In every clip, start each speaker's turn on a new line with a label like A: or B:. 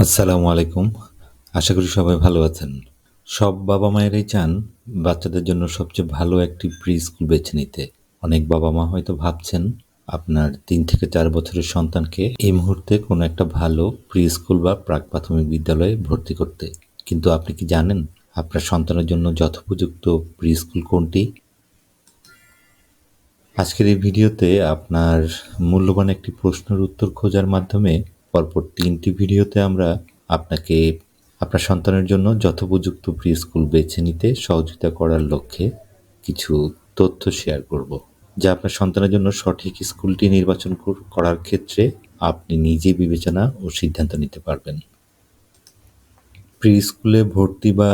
A: আসসালামু আলাইকুম। আশা করি সবাই ভালো আছেন। সব বাবা-মায়েরাই চান বাচ্চাদের জন্য সবচেয়ে ভালো একটি প্রি স্কুল বেছে নিতে। অনেক বাবা-মা হয়তো ভাবছেন আপনার ৩ থেকে ৪ বছরের সন্তানকে এই মুহূর্তে কোনো একটা ভালো প্রি স্কুল বা প্রাক-প্রাথমিক বিদ্যালয়ে ভর্তি করতে। কিন্তু আপনি কি জানেন আপনার সন্তানের জন্য যথোপযুক্ত প্রি স্কুল কোনটি? আজকের এই ভিডিওতে আপনার মূল্যবান একটি প্রশ্নের উত্তর খোঁজার মাধ্যমে পরপর ৩টি ভিডিওতে আমরা আপনাকে আপনার সন্তানের জন্য যথোপযুক্ত প্রি স্কুল বেছে নিতে সহযোগিতা করার লক্ষ্যে কিছু তথ্য শেয়ার করব, যা আপনার সন্তানের জন্য সঠিক স্কুলটি নির্বাচন করার ক্ষেত্রে আপনি নিজে বিবেচনা ও সিদ্ধান্ত নিতে পারবেন। প্রি স্কুলে ভর্তি বা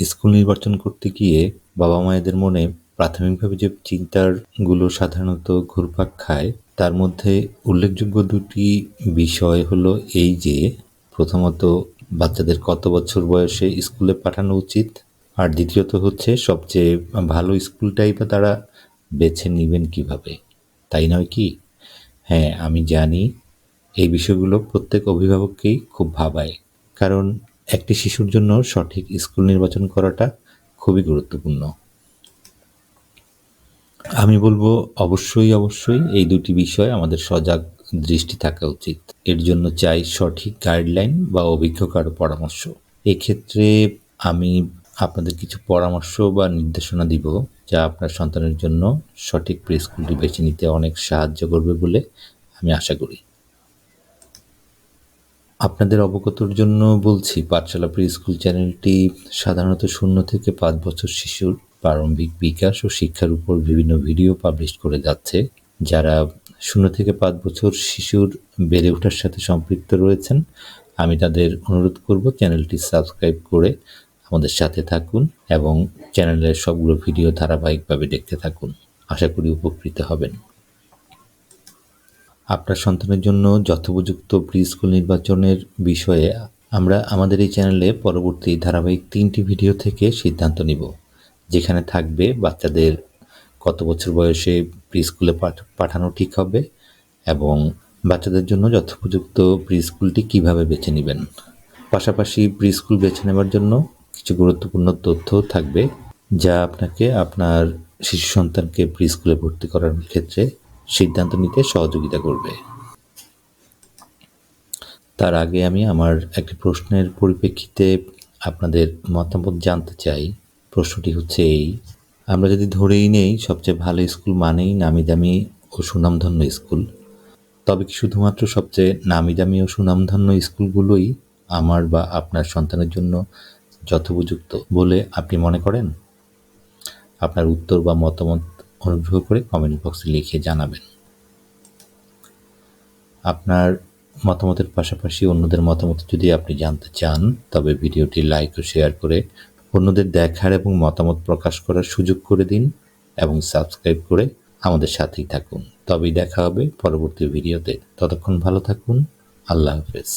A: স্কুল নির্বাচন করতে গিয়ে বাবা-মায়েদের মনে প্রাথমিকভাবে যে চিন্তাগুলো সাধারণত ঘুরপাক খায়, তার মধ্যে উল্লেখযোগ্য ২টি বিষয় হলো এই যে, প্রথমত বাচ্চাদের কত বছর বয়সে স্কুলে পাঠানো উচিত, আর দ্বিতীয়ত হচ্ছে সবচেয়ে ভালো স্কুলটাই বা তারা বেছে নিবেন কিভাবে, তাই নয় কি? হ্যাঁ, আমি জানি এই বিষয়গুলো প্রত্যেক অভিভাবককেই খুব ভাবায়, কারণ একটি শিশুর জন্য সঠিক স্কুল নির্বাচন করাটা খুবই গুরুত্বপূর্ণ। আমি বলবো অবশ্যই এই ২টি বিষয় আমাদের সজাগ দৃষ্টি থাকা উচিত। এর জন্য চাই সঠিক গাইডলাইন বা অভিজ্ঞ কারো পরামর্শ। এক্ষেত্রে আমি আপনাদের কিছু পরামর্শ বা নির্দেশনা দিব, যা আপনার সন্তানের জন্য সঠিক প্রি স্কুলটি বেছে নিতে অনেক সাহায্য করবে বলে আমি আশা করি। আপনাদের অবগতির জন্য বলছি, পাঠশালা প্রি স্কুল চ্যানেলটি সাধারণত 0 থেকে 5 বছর শিশুর প্রারম্ভিক বিকাশ ও শিক্ষার উপর বিভিন্ন ভিডিও পাবলিশ করে যাচ্ছে। যারা 0 থেকে 5 বছর শিশুর বেড়ে ওঠার সাথে সম্পৃক্ত রয়েছেন, আমি তাদের অনুরোধ করব চ্যানেলটি সাবস্ক্রাইব করে আমাদের সাথে থাকুন এবং চ্যানেলের সবগুলো ভিডিও ধারাবাহিকভাবে দেখতে থাকুন। আশা করি উপকৃত হবেন। আপনার সন্তানের জন্য যথোপযুক্ত প্রি স্কুল নির্বাচনের বিষয়ে আমরা আমাদের এই চ্যানেলে পরবর্তী ধারাবাহিক 3টি ভিডিও থেকে সিদ্ধান্ত নিব, যেখানে থাকবে বাচ্চাদের কত বছর বয়সে প্রি স্কুলে পাঠানো ঠিক হবে এবং বাচ্চাদের জন্য যথোপযুক্ত প্রি স্কুলটি কীভাবে বেছে নেবেন। পাশাপাশি প্রি স্কুল বেছে নেবার জন্য কিছু গুরুত্বপূর্ণ তথ্য থাকবে, যা আপনাকে আপনার শিশু সন্তানকে প্রি স্কুলে ভর্তি করার ক্ষেত্রে সিদ্ধান্ত নিতে সহযোগিতা করবে। তার আগে আমি আমার একটি প্রশ্নের পরিপ্রেক্ষিতে আপনাদের মতামত জানতে চাই। প্রশ্নটি হচ্ছে এই: আমরা যদি ধরেই নেই সবচেয়ে ভালো স্কুল মানেই নামি দামি ও সুনামধন্য স্কুল, তবে কি শুধুমাত্র সবচেয়ে নামি দামি ও সুনামধন্য স্কুলগুলোই আমার বা আপনার সন্তানের জন্য যথোপযুক্ত বলে আপনি মনে করেন? আপনার উত্তর বা মতামত অনুগ্রহ করে কমেন্ট বক্সে লিখে জানাবেন। আপনার মতামতের পাশাপাশি অন্যদের মতামত যদি আপনি জানতে চান, তবে ভিডিওটি লাইক ও শেয়ার করে অন্যদের দেখার এবং মতামত প্রকাশ করার সুযোগ করে দিন এবং সাবস্ক্রাইব করে আমাদের সাথেই থাকুন। তবেই দেখা হবে পরবর্তী ভিডিওতে। ততক্ষণ ভালো থাকুন। আল্লাহ হাফেজ।